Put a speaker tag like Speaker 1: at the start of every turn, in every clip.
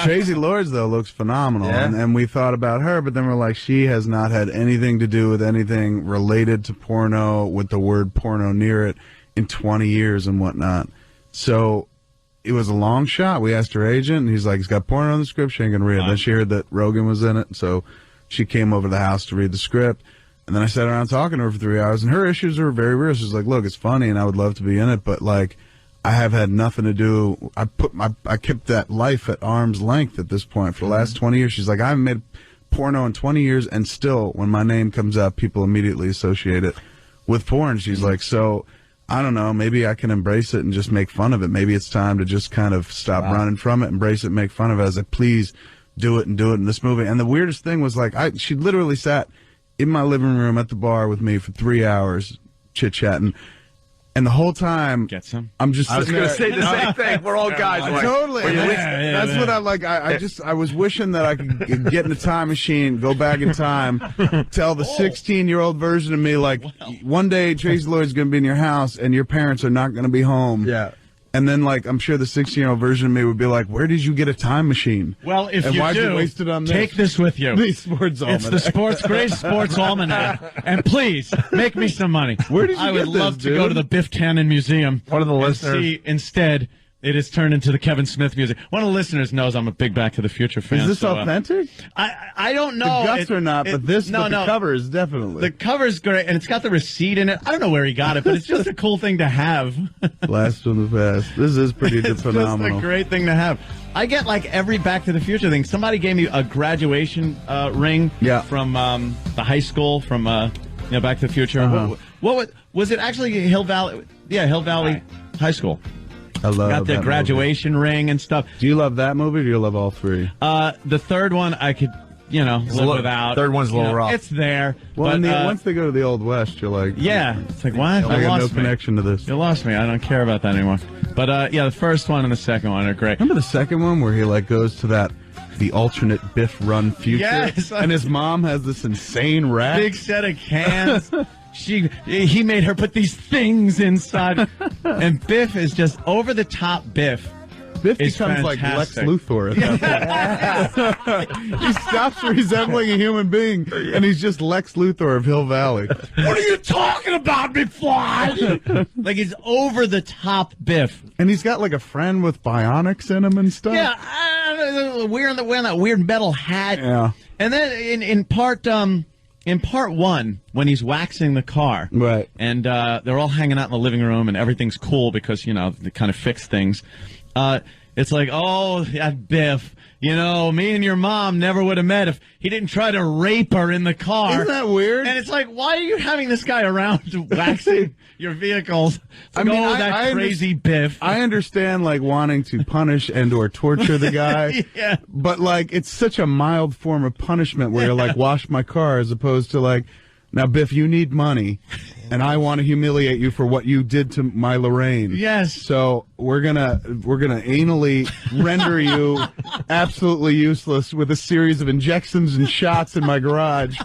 Speaker 1: Traci Lords, though, looks phenomenal.
Speaker 2: Yeah.
Speaker 1: And we thought about her, but then we're like, she has not had anything to do with anything related to porno with the word porno near it in 20 years and whatnot. So it was a long shot. We asked her agent, and he's like, he's got porno in the script. She ain't going to read it. Then she heard that Rogan was in it, so she came over to the house to read the script. And then I sat around talking to her for 3 hours, and her issues are very real. She's like, look, it's funny, and I would love to be in it, but, like, I have had nothing to do. I kept that life at arm's length at this point for the last 20 years. She's like, I haven't made porno in 20 years, and still, when my name comes up, people immediately associate it with porn. She's like, so I don't know, maybe I can embrace it and just make fun of it. Maybe it's time to just kind of stop running from it, embrace it, make fun of it. I was like, please do it in this movie. And the weirdest thing was, like, she literally sat in my living room at the bar with me for 3 hours chit-chatting. And the whole time, I'm just.
Speaker 2: I was going to say the same thing. We're all guys. Like,
Speaker 1: totally. That's what I like. I was wishing that I could get in a time machine, go back in time, tell the 16-year-old version of me, like, one day Traci Lords is going to be in your house and your parents are not going to be home.
Speaker 2: Yeah.
Speaker 1: And then, like, I'm sure the 16-year-old version of me would be like, where did you get a time machine?
Speaker 3: Well, if
Speaker 1: why'd you waste it on this?
Speaker 3: Take this with you.
Speaker 1: The sports almanac.
Speaker 3: It's the Great Sports Almanac. And please, make me some money.
Speaker 1: Where did you
Speaker 3: I
Speaker 1: get
Speaker 3: would
Speaker 1: this,
Speaker 3: love to
Speaker 1: dude?
Speaker 3: go to the Biff Tannen Museum.
Speaker 2: One of the
Speaker 3: and
Speaker 2: listeners.
Speaker 3: see, instead, it has turned into the Kevin Smith Museum. One of the listeners knows I'm a big Back to the Future fan.
Speaker 1: Is this
Speaker 3: so,
Speaker 1: authentic?
Speaker 3: I don't know.
Speaker 1: The guts are not, but the cover is definitely.
Speaker 3: The cover's great, and it's got the receipt in it. I don't know where he got it, but it's just a cool thing to have.
Speaker 1: Blast from the past. This is pretty
Speaker 3: It's
Speaker 1: phenomenal.
Speaker 3: just a great thing to have. I get, like, every Back to the Future thing. Somebody gave me a graduation ring from the high school from Back to the Future. What was it actually? Hill Valley? Yeah, Hill Valley High School.
Speaker 1: I love
Speaker 3: got the
Speaker 1: that
Speaker 3: graduation ring and stuff.
Speaker 1: Do you love that movie or do you love all three?
Speaker 3: The third one I could, live without.
Speaker 2: Third one's a little rough.
Speaker 3: It's there.
Speaker 1: Well,
Speaker 3: but,
Speaker 1: once they go to the Old West, you're like...
Speaker 3: Yeah. It's like, what?
Speaker 1: I got no
Speaker 3: lost me.
Speaker 1: connection to this.
Speaker 3: You lost me. I don't care about that anymore. But, the first one and the second one are great.
Speaker 1: Remember the second one where he, like, goes to the alternate Biff run future?
Speaker 3: Yes.
Speaker 1: And his mom has this insane rack?
Speaker 3: Big set of cans. He made her put these things inside. And Biff is just over-the-top Biff.
Speaker 1: Biff becomes like Lex Luthor at that point. He stops resembling a human being, and he's just Lex Luthor of Hill Valley.
Speaker 3: What are you talking about, McFly? Like, he's over-the-top Biff.
Speaker 1: And he's got, like, a friend with bionics in him and stuff.
Speaker 3: Yeah, wearing that weird metal hat.
Speaker 1: Yeah.
Speaker 3: And then in part one, when he's waxing the car,
Speaker 1: right,
Speaker 3: and they're all hanging out in the living room, and everything's cool because they kind of fix things. It's like, oh, yeah, Biff, me and your mom never would have met if he didn't try to rape her in the car.
Speaker 1: Isn't that weird?
Speaker 3: And it's like, why are you having this guy around waxing your vehicles? It's like, that crazy Biff.
Speaker 1: I understand, like, wanting to punish and or torture the guy.
Speaker 3: Yeah.
Speaker 1: But, like, it's such a mild form of punishment where you're like, wash my car, as opposed to, like, now, Biff, you need money, and I want to humiliate you for what you did to my Lorraine.
Speaker 3: Yes.
Speaker 1: So we're gonna anally render you absolutely useless with a series of injections and shots in my garage,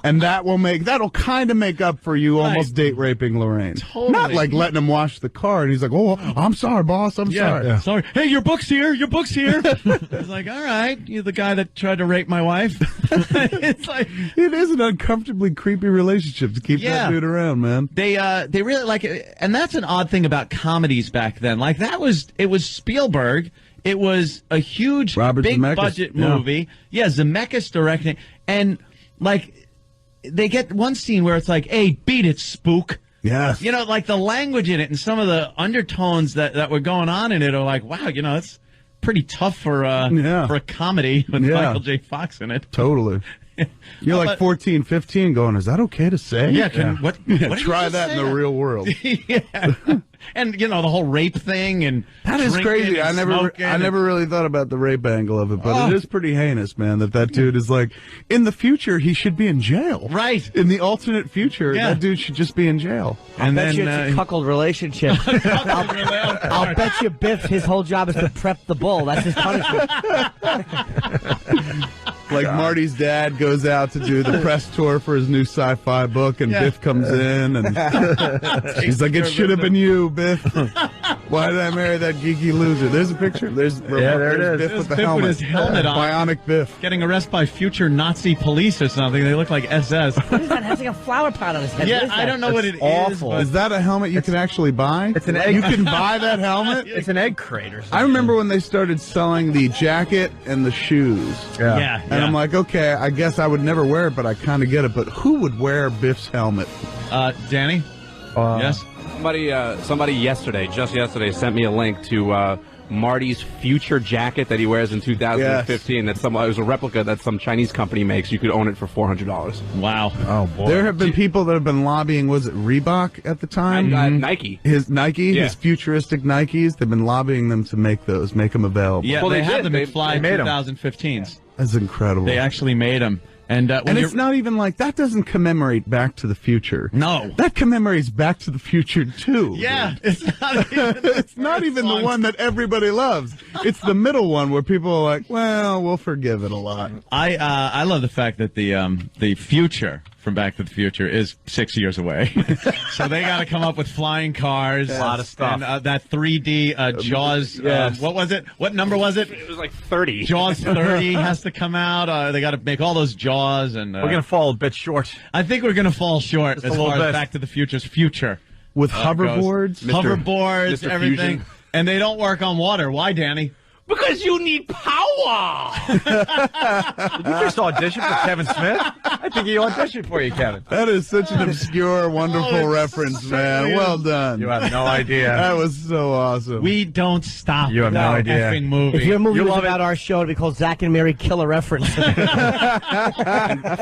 Speaker 1: and that'll kind of make up for you almost date raping Lorraine.
Speaker 3: Totally.
Speaker 1: Not like letting him wash the car, and he's like, "Oh, I'm sorry, boss. I'm sorry."
Speaker 3: Yeah. Sorry. Hey, your book's here. Your book's here. It's like, all right, you're the guy that tried to rape my wife. It's like,
Speaker 1: it is an uncomfortably creepy relationship to keep that dude around, man.
Speaker 3: They really like it, and that's an odd thing about comedies back then. Like, it was Spielberg. It was a huge, big budget movie. Yeah, Zemeckis directing, and like they get one scene where it's like, "Hey, beat it, spook."
Speaker 1: Yes.
Speaker 3: Like the language in it and some of the undertones that were going on in it are like, wow, it's pretty tough for a comedy with Michael J. Fox in it.
Speaker 1: Totally. You're like 14, 15 going, is that okay to say?
Speaker 3: Yeah, what
Speaker 1: try that in the real world.
Speaker 3: Yeah. And, the whole rape thing and
Speaker 1: that is crazy. I never really thought about the rape angle of it, but it is pretty heinous, man, that dude is like, in the future, he should be in jail.
Speaker 3: Right.
Speaker 1: In the alternate future, that dude should just be in jail.
Speaker 4: And then it's a cuckold relationship. I'll bet you Biff, his whole job is to prep the bull. That's his punishment.
Speaker 1: Like Marty's dad goes out to do the press tour for his new sci-fi book, and Biff comes in, and he's like, "It should have been you, Biff. Why did I marry that geeky loser? There's a picture.
Speaker 5: There it is.
Speaker 1: Biff with the
Speaker 3: Biff
Speaker 1: helmet.
Speaker 3: with his helmet on.
Speaker 1: Bionic Biff.
Speaker 3: Getting arrested by future Nazi police or something. They look like SS.
Speaker 4: What is that? It has like a flower pot on his head.
Speaker 3: Yeah, I don't know what it is.
Speaker 5: awful.
Speaker 1: Is that a helmet you can actually buy?
Speaker 5: It's an egg.
Speaker 1: You can buy that helmet?
Speaker 5: It's an egg crate or something.
Speaker 1: I remember when they started selling the jacket and the shoes.
Speaker 3: Yeah.
Speaker 1: And I'm like, okay, I guess I would never wear it, but I kind of get it. But who would wear Biff's helmet?
Speaker 3: Danny? Yes?
Speaker 2: Somebody just yesterday, sent me a link to Marty's future jacket that he wears in 2015. Yes. It was a replica that some Chinese company makes. You could own it for $400.
Speaker 3: Wow.
Speaker 5: Oh, boy.
Speaker 1: There have been people that have been lobbying, was it Reebok at the time?
Speaker 2: Nike.
Speaker 1: His futuristic Nikes, they've been lobbying them to make them available.
Speaker 3: Yeah,
Speaker 2: Well,
Speaker 3: they
Speaker 2: they
Speaker 3: have
Speaker 2: did.
Speaker 3: them in Fly
Speaker 5: made 'em.
Speaker 3: 2015s.
Speaker 1: That's incredible.
Speaker 3: They actually made them. And
Speaker 1: it's not even like, that doesn't commemorate Back to the Future.
Speaker 3: No.
Speaker 1: That commemorates Back to the Future 2.
Speaker 3: Yeah, it's not even,
Speaker 1: It's not even the one that everybody loves. It's the middle one where people are like, well, we'll forgive it a lot.
Speaker 3: I love the fact that the future from Back to the Future is 6 years away. So they got to come up with flying cars.
Speaker 5: A lot of stuff.
Speaker 3: And that 3D Jaws,
Speaker 1: Yes.
Speaker 3: what was it? What number was it?
Speaker 2: It was like 30.
Speaker 3: Jaws 30 has to come out. They got to make all those Jaws. And
Speaker 5: We're going to fall a bit short.
Speaker 3: I think we're going to fall short
Speaker 5: Just a
Speaker 3: as
Speaker 5: little
Speaker 3: far
Speaker 5: bit.
Speaker 3: as Back to the Future's future.
Speaker 1: With
Speaker 3: goes.
Speaker 1: hoverboards?
Speaker 3: Hoverboards,
Speaker 2: Mr.
Speaker 3: everything.
Speaker 2: Fusion.
Speaker 3: And they don't work on water. Why, Danny?
Speaker 2: Because you need power.
Speaker 5: Did you just audition for Kevin Smith? I think he auditioned for you, Kevin.
Speaker 1: That is such an obscure, wonderful
Speaker 3: it
Speaker 1: reference, man.
Speaker 3: certainly
Speaker 1: Well
Speaker 3: is.
Speaker 1: done.
Speaker 5: You have no idea.
Speaker 1: That was so awesome.
Speaker 3: We don't stop.
Speaker 5: You have no
Speaker 3: that
Speaker 5: idea.
Speaker 3: effing movie.
Speaker 4: If your movie
Speaker 5: You
Speaker 4: was
Speaker 5: love
Speaker 4: about our show, it'd be called Zach and Mary Kill a Reference.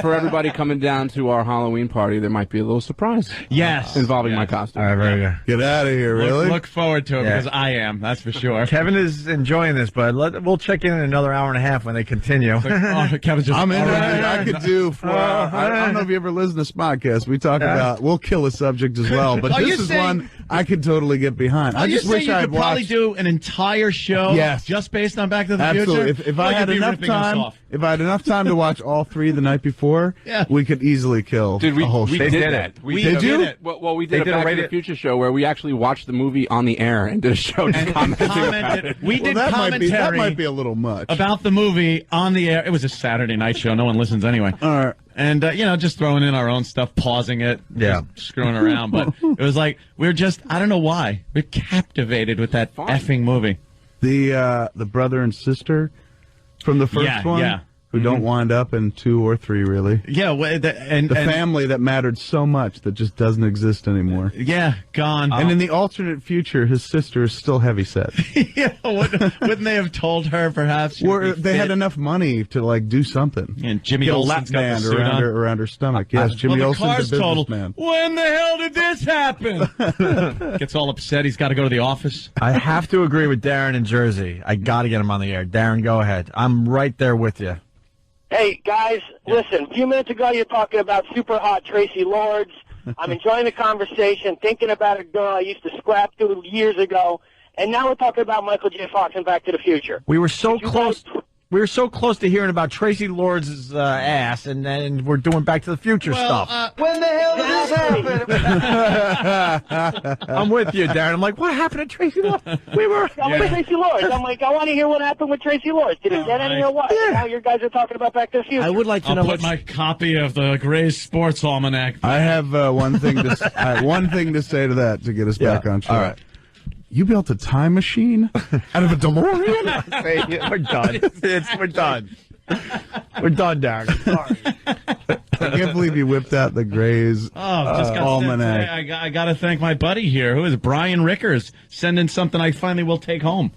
Speaker 2: For everybody coming down to our Halloween party, there might be a little surprise
Speaker 3: Yes.
Speaker 2: involving my costume.
Speaker 5: All right, very good.
Speaker 1: Get out of here, really?
Speaker 3: Look forward to it
Speaker 5: Yeah.
Speaker 3: because I am. That's for sure.
Speaker 5: Kevin is enjoying this, but we'll check in another hour and a half when they continue.
Speaker 3: Oh, Kevin's just
Speaker 1: I'm into it.
Speaker 3: already-
Speaker 1: I could do 4 hours. I don't know if you ever listen to this podcast. We talk about, we'll kill a subject as well, but
Speaker 3: Are you
Speaker 1: this is
Speaker 3: saying-
Speaker 1: one I could totally get behind. I
Speaker 3: you
Speaker 1: just wish
Speaker 3: you
Speaker 1: I had
Speaker 3: could probably
Speaker 1: watched.
Speaker 3: do an entire show
Speaker 1: Yes.
Speaker 3: just based on Back to the
Speaker 1: Absolutely.
Speaker 3: Future.
Speaker 1: If I
Speaker 3: Well,
Speaker 1: had
Speaker 3: you'd be
Speaker 1: enough
Speaker 3: ripping us
Speaker 1: time,
Speaker 3: off.
Speaker 1: if I had enough time to watch all 3 the night before,
Speaker 3: Yeah.
Speaker 1: we could easily kill
Speaker 2: Dude,
Speaker 1: a whole
Speaker 2: we
Speaker 1: show.
Speaker 2: did
Speaker 5: did
Speaker 2: that.
Speaker 5: it.
Speaker 3: We
Speaker 1: Did you?
Speaker 3: it.
Speaker 2: Well, we
Speaker 5: They
Speaker 2: did a
Speaker 5: did a
Speaker 2: Back to
Speaker 5: rated-
Speaker 2: the Future show where we actually watched the movie on the air and did a show just commenting about it.
Speaker 3: We did
Speaker 1: that
Speaker 3: commentary
Speaker 1: might be a little much.
Speaker 3: about the movie on the air. It was a Saturday night show. No one listens anyway.
Speaker 1: All right.
Speaker 3: And, just throwing in our own stuff, pausing it,
Speaker 5: Yeah.
Speaker 3: just screwing around. But it was like, we're just, I don't know why, we're captivated with that effing movie.
Speaker 1: The brother and sister from the first
Speaker 3: Yeah,
Speaker 1: one,
Speaker 3: yeah.
Speaker 1: who don't wind up in 2 or 3 really.
Speaker 3: Yeah, and
Speaker 1: Family that mattered so much that just doesn't exist anymore.
Speaker 3: yeah, gone.
Speaker 1: And in the alternate future, his sister is still heavyset.
Speaker 3: Yeah, wouldn't they have told her perhaps? she would
Speaker 1: Or
Speaker 3: be
Speaker 1: they had
Speaker 3: fit?
Speaker 1: enough money to do something.
Speaker 3: And Jimmy
Speaker 1: Get a lap
Speaker 3: Olsen's got the
Speaker 1: band
Speaker 3: suit
Speaker 1: around
Speaker 3: on.
Speaker 1: around her stomach. Yes, Jimmy
Speaker 3: well, the
Speaker 1: Olsen's
Speaker 3: car's
Speaker 1: a
Speaker 3: total.
Speaker 1: businessman.
Speaker 3: When the hell did this happen? Gets all upset. He's got to go to the office.
Speaker 5: I have to agree with Darren in Jersey. I got to get him on the air. Darren, go ahead. I'm right there with you.
Speaker 6: Hey, guys, listen, a few minutes ago you're talking about super hot Traci Lords. I'm enjoying the conversation, thinking about a girl I used to scrap to years ago, and now we're talking about Michael J. Fox and Back to the Future.
Speaker 5: We were so
Speaker 6: You
Speaker 5: close.
Speaker 6: guys-
Speaker 5: We were so close to hearing about Traci Lords' ass, and then we're doing Back to the Future stuff.
Speaker 6: When the hell did this happen?
Speaker 5: I'm with you, Darren. I'm like, what happened to Traci Lords? We were.
Speaker 6: I'm with Traci Lords. I'm like, I want to hear what happened with Traci Lords. Did it get any or what? Now you guys are talking about Back to the Future.
Speaker 4: I would like to
Speaker 3: I'll
Speaker 4: know
Speaker 3: put
Speaker 4: what
Speaker 3: my copy of the Gray's Sports Almanac.
Speaker 1: I have one thing to say to that to get us back on track.
Speaker 5: All right.
Speaker 1: You built a time machine out of a DeLorean?
Speaker 5: We're done. We're done. We're done, Darren. Sorry.
Speaker 1: I can't believe you whipped out the Gray's
Speaker 3: Just got
Speaker 1: almanac.
Speaker 3: I got to thank my buddy here, who is Brian Rickers, sending something I finally will take home.